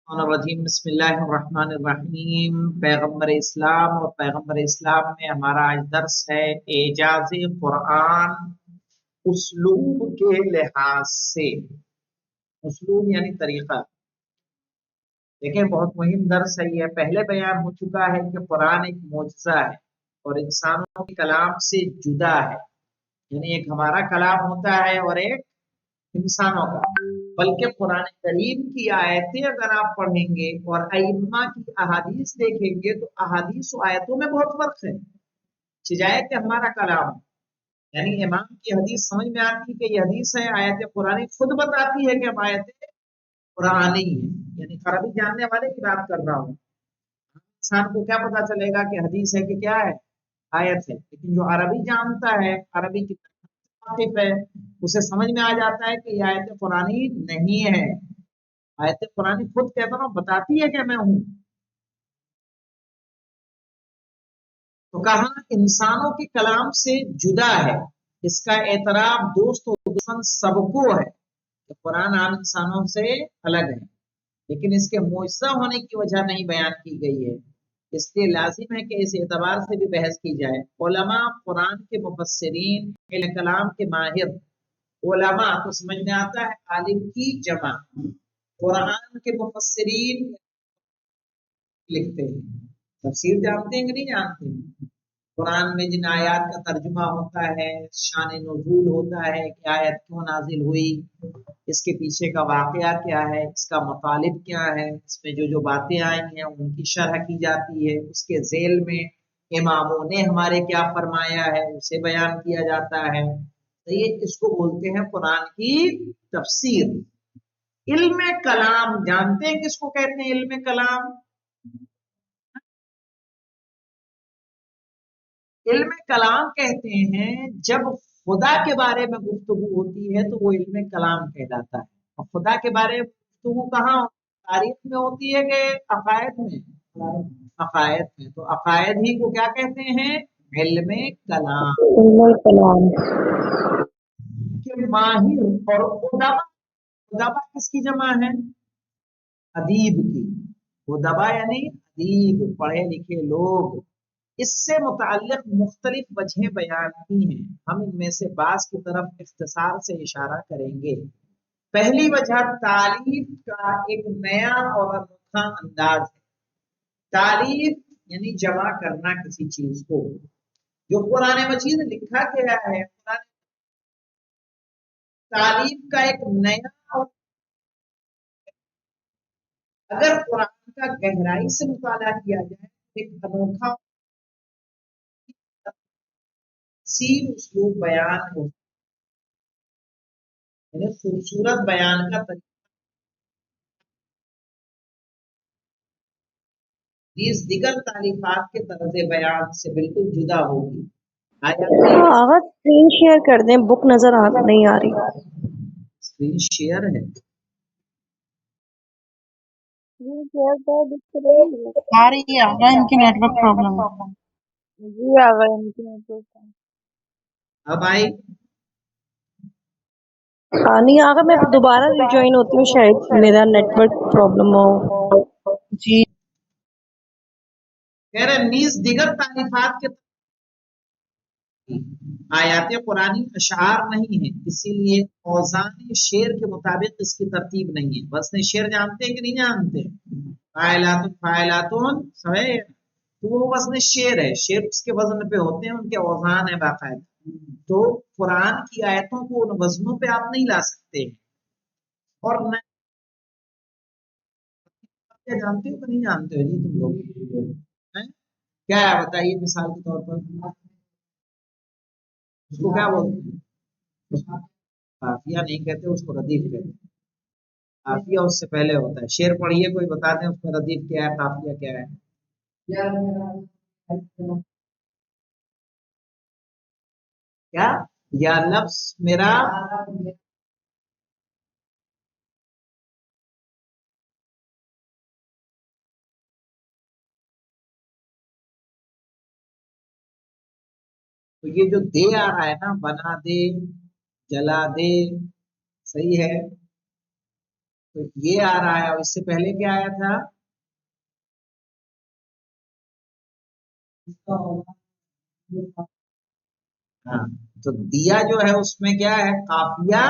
रजीम बिस्मिल्लाहिर्रहमानिर्रहीम। पैगम्बर इस्लाम और पैगम्बर इस्लाम में हमारा आज दर्स है एजाज कुरान उसलूब के लिहाज से। उसलूब यानी तरीका। देखें, बहुत मुहिम दर्स है ये। पहले बयान हो चुका है कि कुरान एक मोजज़ा है और इंसानों के कलाम से जुदा है। यानी एक हमारा कलाम होता है और एक इंसानों का। बल्कि कुरान करीम की आयतें अगर आप पढ़ेंगे और अइम्मा की अहादीस देखेंगे तो अहादीस और आयतों में बहुत फर्क है। सिजाए कि हमारा कलाम यानी इमाम की हदीस समझ में आती है कि ये हदीस है, आयत कुरानी खुद बताती है कि हम आयतें कुरानी है। यानी अरबी जानने वाले की बात कर रहा हूँ। इंसान को क्या पता चलेगा कि हदीस है कि क्या है, आयत है। लेकिन जो अरबी जानता है, अरबी की वाकिफ है, उसे समझ में आ जाता है कि ये आयत कुरानी नहीं है। आयत कुरानी खुद कहता ना बताती है कि मैं हूं। तो कहा इंसानों के कलाम से जुदा है। इसका एतराफ दोस्त और दुश्मन सबको है कि कुरान आम इंसानों से अलग है, लेकिन इसके मुअज्जा होने की वजह नहीं बयान की गई है। इसलिए लाजिम है कि इस एतबार से भी बहस की जाए। उलमा कुरान के मुफस्सिरीन, इल्म कलाम के माहिर। उलमा तो समझ में आता है आलिम की जमा। कुरान के मुफस्सिरीन लिखते हैं, तफसीर जानते हैं कि नहीं जानते हैं। कुरान में जिन आयत का तर्जुमा होता है, शान नुज़ूल होता है कि आयत क्यों नाजिल हुई, इसके पीछे का वाकया क्या है, इसका मतलब क्या है, इसमें जो जो बातें आई हैं उनकी शरह की जाती है। उसके झेल में इमामों ने हमारे क्या फरमाया है उसे बयान किया जाता है। तो ये इसको बोलते हैं कुरान की तफसीर। इल्म कलाम जानते हैं किसको कहते हैं? इल्म कलाम, इल्म कलाम कहते हैं जब खुदा के बारे में गुफ्तगू होती है तो वो इल्म कलाम कहलाता है। और खुदा के बारे में गुफ्तगू कहाँ होती है? तारीख में होती है कि अकायद में? अकायद में। तो अकायद ही को क्या कहते हैं? इल्म कलाम कलाम। के माहिर। और उदबा, उदबा किसकी जमा है? अदीब की। उदबा यानी अदीब, पढ़े लिखे लोग। इससे मुताल्लिक मुख्तलिफ वजहें बयान की हैं। हम इनमें से बास की तरफ इख्तिसार से इशारा करेंगे। पहली वजह तारीफ का एक नया और अनोखा अंदाज है। तारीफ यानी जमा करना किसी चीज को। जो कुरान मजीद लिखा गया है, तारीफ का एक नया और, अगर कुरान का गहराई से मुताला किया जाए तो एक अनोखा सीन उसलूब बयान हो, यानी खूबसूरत बयान का तरीका इस दिगर तारीफात के तर्ज बयान से बिल्कुल जुदा होगी। आगा स्क्रीन शेयर कर दें, बुक नजर नहीं आ रही। स्क्रीन शेयर है। स्क्रीन शेयर तो दिख रही है। आ रही है, आ रहा है, इनकी नेटवर्क प्रॉब्लम है। जी आ गए इनकी नेटवर्क। अब आई। नहीं आगा, मैं दोबारा रिज्वाइन होती हूँ, शायद मेरा नेटवर्क प्रॉब्लम हो। जी कह रहे नीज दिगर तारीफात के आयात कुरानी अशार नहीं है, इसीलिए औजान शेर के मुताबिक इसकी तरतीब नहीं है। वज़न शेर जानते हैं कि नहीं जानते? फायलातुन फायलातुन सवे, तो वो वज़न शेर है। शेर उसके वजन पे होते हैं, उनके औजान है बाकायदा। तो कुरान की आयतों को उन वजनों पे आप नहीं ला सकते। और न जानते हो कि नहीं जानते हो जी तुम लोग हैं? क्या है बताइए, मिसाल के तौर पर उसको क्या बोलते हैं? काफिया नहीं कहते, उसको रदीफ कहते हैं। काफिया उससे पहले होता है। शेर पढ़िए, कोई बता दें उसमें रदीफ क्या है, काफिया क्या है? क्या? या लफ्ज मेरा, तो ये जो दे आ रहा है ना, बना दे, जला दे, सही है। تو یہ آ رہا ہے، اور اس سے پہلے کیا آیا تھا؟ ہاں، تو دیا جو ہے اس میں کیا ہے؟ قافیہ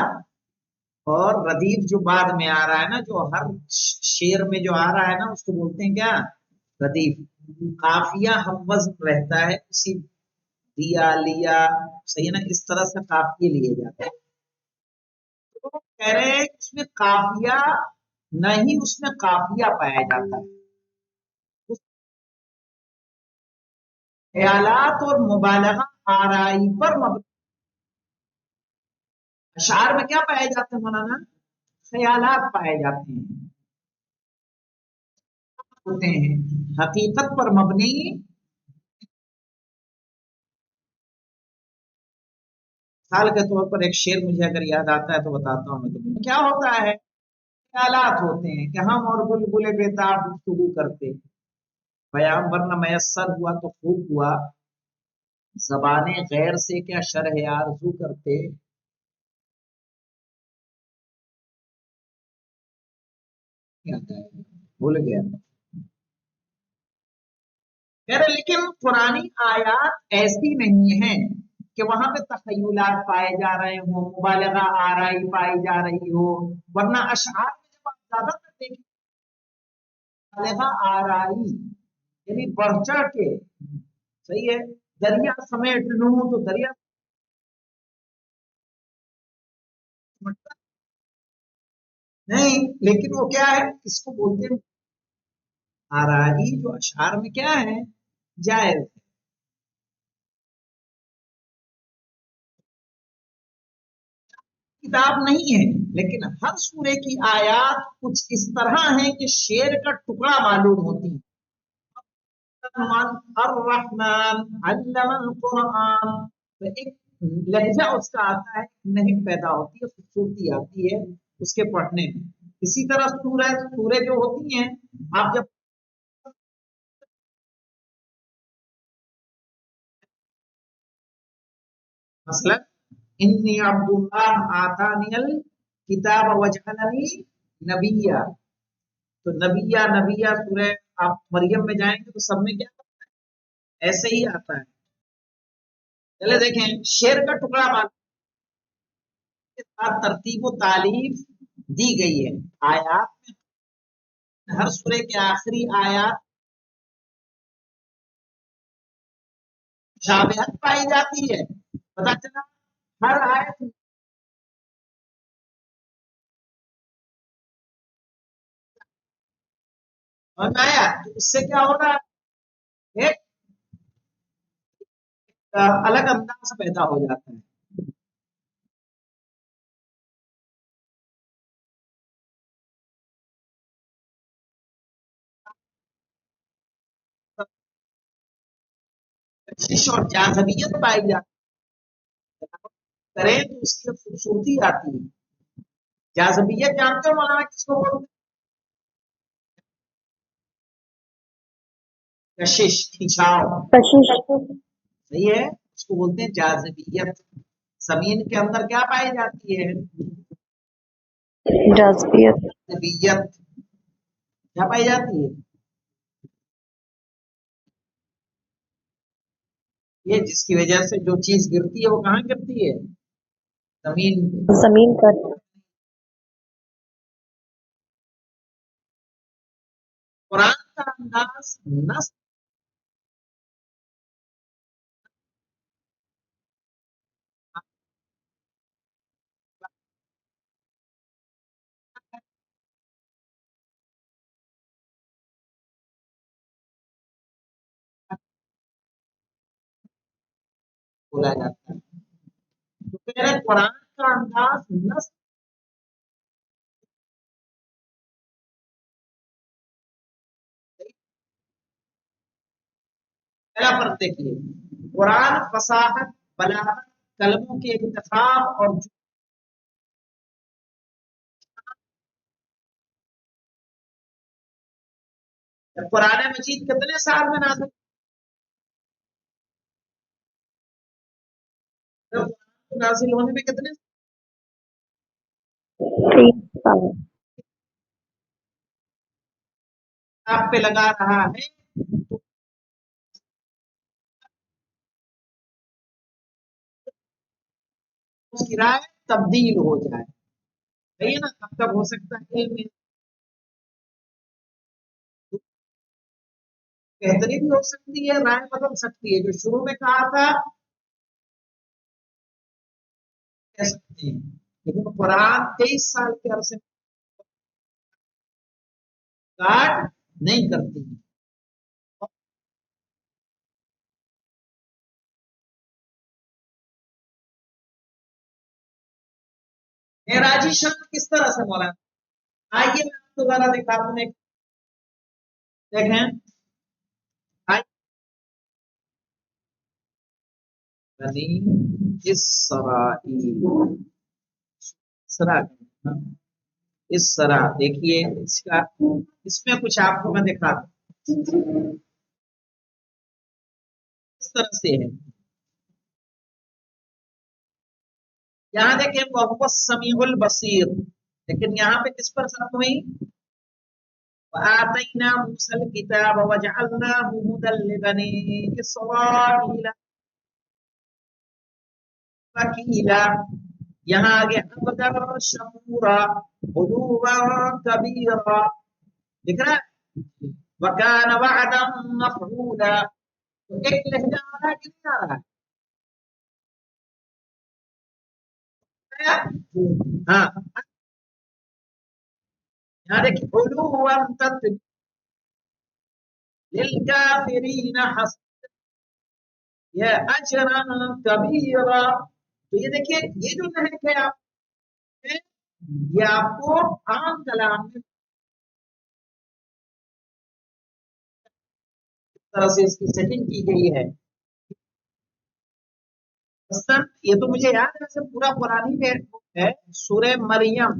اور ردیف جو بعد میں آ رہا ہے نا، جو ہر شعر میں جو آ رہا ہے نا، اس کو بولتے ہیں کیا؟ ردیف۔ قافیہ ہم وزن رہتا ہے اسی، دیا لیا، صحیح ہے نا، اس طرح سے قافیے لیے جاتے ہیں۔ تو کہہ رہے ہیں کہ اس میں قافیہ نہیں، اس میں قافیہ پایا جاتا ہے، اس خیالات اور مبالغہ آرائی پر مبنی۔ اشعار میں کیا پائے جاتے ہیں مولانا؟ خیالات پائے جاتے ہیں، ہوتے ہیں، حقیقت پر مبنی۔ مثال کے طور پر ایک شعر مجھے اگر یاد آتا ہے تو بتاتا ہوں میں تمہیں۔ کیا ہوتا ہے؟ خیالات ہوتے ہیں کہ ہم اور بلبل بیتاب گفتگو کرتے، بیان ورنہ میسر ہوا تو خوب ہوا، زبان غیر سے کیا شرح آرزو کرتے۔ کیا آتا ہے؟ بھول گیا۔ کہہ رہے لیکن قرآنی آیات ایسی نہیں ہیں کہ وہاں پہ تخیلات پائے جا رہے ہوں، مبالغہ آرائی پائی جا رہی ہو، ورنہ اشعار میں جب آپ زیادہ تر دیکھیں مبالغہ آرائی یعنی بڑھ چڑھ کے، صحیح ہے، دریا سمیٹ لوں تو دریا سمٹتا نہیں، لیکن وہ کیا ہے؟ اس کو بولتے ہیں آرائی، جو اشعار میں کیا ہے؟ جائز ہے۔ کتاب نہیں ہے، لیکن ہر سورے کی آیات کچھ اس طرح ہیں کہ شعر کا ٹکڑا معلوم ہوتی ہے۔ الرحمن علم القرآن، تو ایک لہجہ اس کا آتا ہے، نہیں پیدا ہوتی ہے، خوبصورتی آتی ہے اس کے پڑھنے میں۔ اسی طرح سورہ جو ہوتی ہیں، آپ جب مثلا انی عبد اللہ آتانی الکتاب وجعلنی نبیہ، تو نبیہ سورہ آپ مریم میں جائیں گے تو سب میں کیا ایسے ہی آتا ہے۔ چلے دیکھیں شعر کا ٹکڑا بات کے ساتھ ترتیب و تعلیف دی گئی ہے آیات میں، ہر سورے کے آخری آیات مشابہت پائی جاتی ہے، پتا چلا ہر آیت اور آیا تو اس سے کیا ہو رہا ہے؟ ایک الگ انداز پیدا ہو جاتا ہے۔ کشش اور جاذبیت پائی جاتی ہے، کریں تو اس کی خوبصورتی آتی ہے۔ جاذبیت جانتے ہو مولانا کس کو بولتے ہیں؟ کشش، کھینچاؤ، کشش، صحیح ہے، اس کو بولتے ہیں جاذبیت۔ زمین کے اندر کیا پائی جاتی ہے؟ جاذبیت، جاذبیت کیا پائی جاتی ہے؟ یہ جس کی وجہ سے جو چیز گرتی ہے وہ کہاں گرتی ہے؟ زمین پہ۔ زمین پر۔ قرآن کا انداز نص بولا جاتا ہے، تو کہہ رہے قرآن کا انداز نص پہلا فرق دیکھیے، قرآن فصاحت، بلاغت، کلموں کے انتخاب اور قرآن مجید کتنے سال میں نازل؟ نازل ہونے میں کتنے؟ 3 سال۔ आप पे लगा रहा है तो उसकी राय तब्दील हो जाए, सही है ना। तब तक हो सकता है इल्म बेहतरी भी हो सकती है, राय बदल सकती है। जो शुरू में कहा था कह सकते हैं, लेकिन कुरान 23 साल के अरसे में काट नहीं करती है। मेराजी शब्द किस तरह से बोला? आइए मैं आपको दोबारा दिखा दूं, देखें। आइए, बनी इसराइल, इसरा, इसरा, देखिए इसका, इसमें कुछ आपको मैं दिखा दूं, इस तरह से है। यहाँ देखें वहुव समीउल बसीर, लेकिन यहाँ पे किस पर शर्त हुई? वआतैना मूसल किताब वजअलनाहु हुदल लिबनी इसराईल वकीला। यहाँ आगे अबदर शकूरा हुदुवा कबीरा, दिख रहा है? वकान वअदम मफऊला। तो एक लहजा आ रहा है कि नहीं आ रहा है? हाँ, यहाँ देखिए उलूवन तत्व लिलकाफिरीन हस, ये अजरन कबीरा। तो ये देखिए, ये जो महक है आप, ये आपको आम कलाम में इस तरह से इसकी सेटिंग की गई है। मसलन ये तो मुझे याद है, वैसे पूरा कुरानी में है, सूरह मरियम,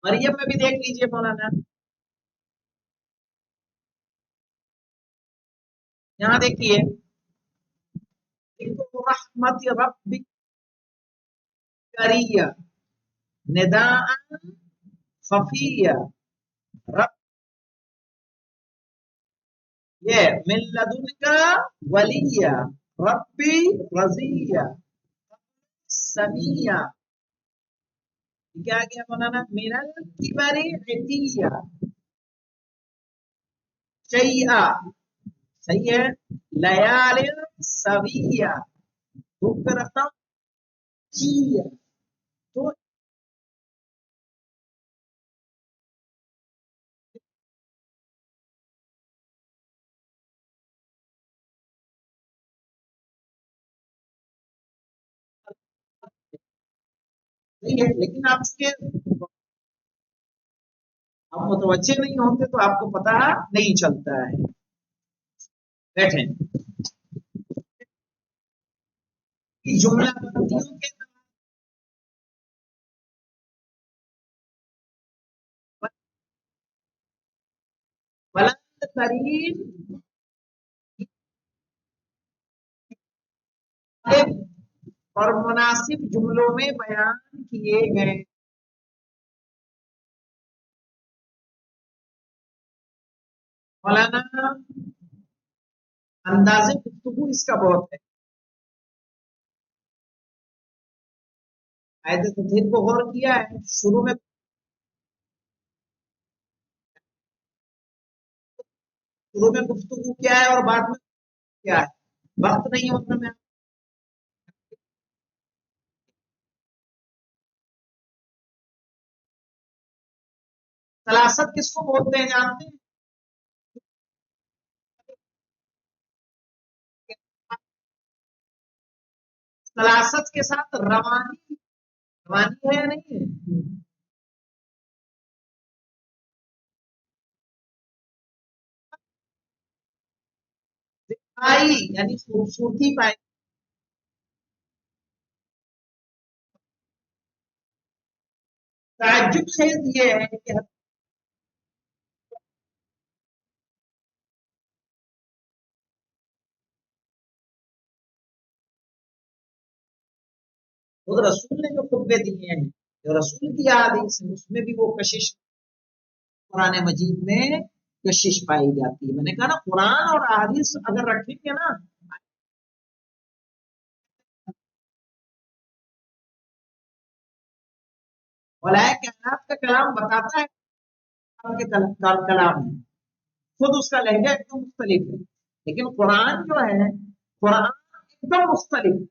मरियम में भी देख लीजिए मौलाना, यहाँ देखिए रहमत रब्बिक करिया निदाअन खफिया रब, ये मिन लदुनका वलिया रब्बी रजिया समिया। क्या क्या मौलाना? मिनल किबरी इतिया शैआ, सही है, लयाल सविया बुकरतम जिया। तो नहीं है, लेकिन आप उसके आप मुतवज्जे नहीं होते तो आपको पता नहीं चलता है। बैठे कि जुमला बंदियों के बुलंद तरीन और मुनासिब जुमलों में बयान किए गए। मौलाना अंदाज़े गुफ्तगू इसका बहुत है। आयत तदहीर को गौर किया है, शुरू में गुफ्तगू क्या है और बाद में क्या है? वक्त नहीं होता मैं, सलासत किसको बोलते हैं जानते हैं? सलासत के साथ रवानी, रवानी है या नहीं है? दिखाई यानी खूबसूरती पाई। ताज्जुब खेज ये है कि खुद रसूल ने जो खुतबे दिए हैं, जो रसूल की हदीस है, उसमें भी वो कशिश कुरान मजीद में कशिश पाई जाती है। मैंने कहा ना कुरान और अहादीस अगर रखेंगे ना, औलाए कायनात का कलाम बताता है के कलाम है, खुद उसका लहजा एकदम मुख्तलिफ है, लेकिन कुरान जो है कुरान एकदम मुख्तलिफ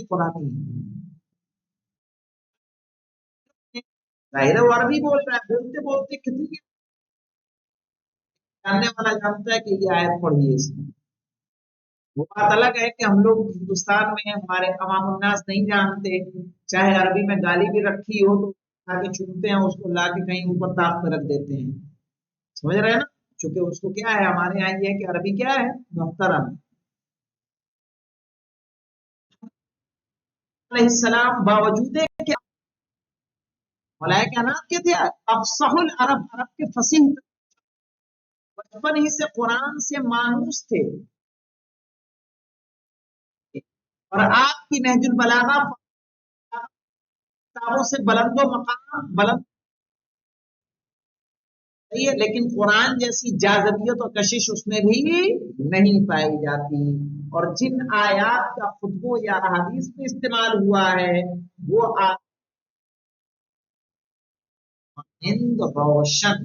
कुरानी है। जाहिर है वो अरबी बोल रहा है, बोलते बोलते कितनी जानने वाला जानता है कि ये आयत पढ़ी है इसमें। वो बात अलग है कि हम लोग हिंदुस्तान में हमारे अवाम उन्नास नहीं जानते, चाहे अरबी में गाली भी रखी हो तो आके चुनते हैं उसको, ला के कहीं ऊपर ताक पे रख देते हैं, समझ रहे हैं ना। चूंकि उसको क्या है, हमारे यहाँ ये है कि अरबी क्या है, मुहतरम अलैहिस्सलाम बावजूद कि मलाइका नात के थे अफसहुल अरब, अरब के फसीह, बचपन ही से कुरान से मानूस थे, और आपकी नहजुल बलागा किताबों से बुलंदो मकाम बुलंद सही है, लेकिन कुरान जैसी जाज़बियत और कशिश उसमें भी नहीं पाई जाती। और जिन आयात का खुतबो या हदीस में इस्तेमाल हुआ है वो आइंद रोशन,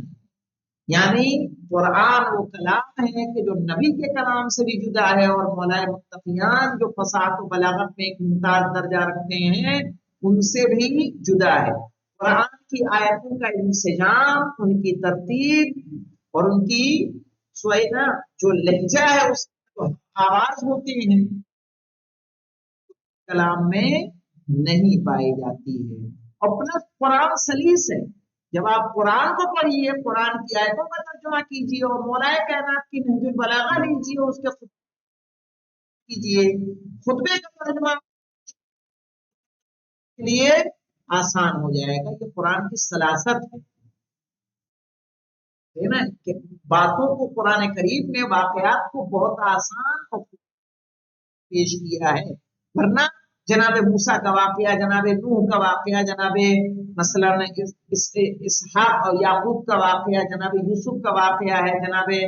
यानी कुरान वो कलाम है कि जो नबी के कलाम से भी जुदा है, और मौलाए मुत्तकियान जो फसाहत और बलागत में एक मुमताज दर्जा रखते हैं उनसे भी जुदा है। कुरान की आयतों का इंसजाम, उनकी तरतीब और उनकी ना जो लहजा है, उस जो आवाज होती है कलाम में नहीं पाई जाती है। और प्लस कुरान सलीस है, जब आप कुरान को पढ़िए, कुरान की आयतों का तर्जुमा कीजिए और मौलाए कायनात की नहजुल बलागा लीजिए, उसके कीजिए, खुतबे का तर्जुमा के लिए आसान हो जाएगा। ये कुरान की सलासत है ना, कि बातों को कुरान करीम ने वाकयात को बहुत आसान और पेश किया है। वरना जनाबे मूसा का वाकया, जनाबे नूह का वाकया, जनाबे मसलन इसहाक और याकूब का वाकया, जनाबे यूसुफ का वाकया है, जनाबे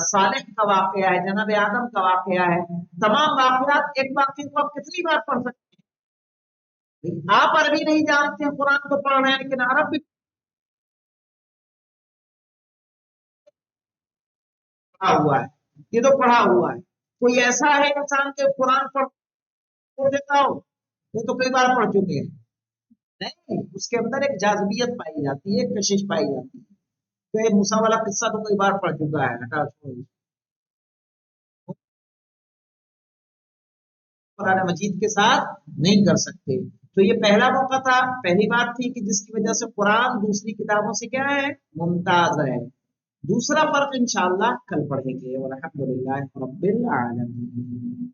सालेह का वाकया है, जनाबे आदम का वाकया है। तमाम वाकयात एक वाकये को आप कितनी बार पढ़ सकते हैं। आप अरबी नहीं जानते हैं, कुरान को पढ़ रहे हैं, लेकिन अरब भी पढ़ा हुआ है, ये तो पढ़ा हुआ है। कोई ऐसा है इंसान के कुरान पढ़ देता हो, ये तो कई बार पढ़ चुके हैं। नहीं, उसके अंदर एक जाज़बियत पाई जाती है, एक कशिश पाई जाती है। तो ये मूसा वाला किस्सा तो कई बार पढ़ चुका है, हटा छोड़ो, कुरान मजीद के साथ नहीं कर सकते। तो ये पहला मौका था, पहली बात थी कि जिसकी वजह से कुरान दूसरी किताबों से क्या है, मुमताज है। दूसरा फर्क इंशाअल्लाह कल पढ़ेंगे। वल्हम्दुलिल्लाह रब्बिल आलमीन।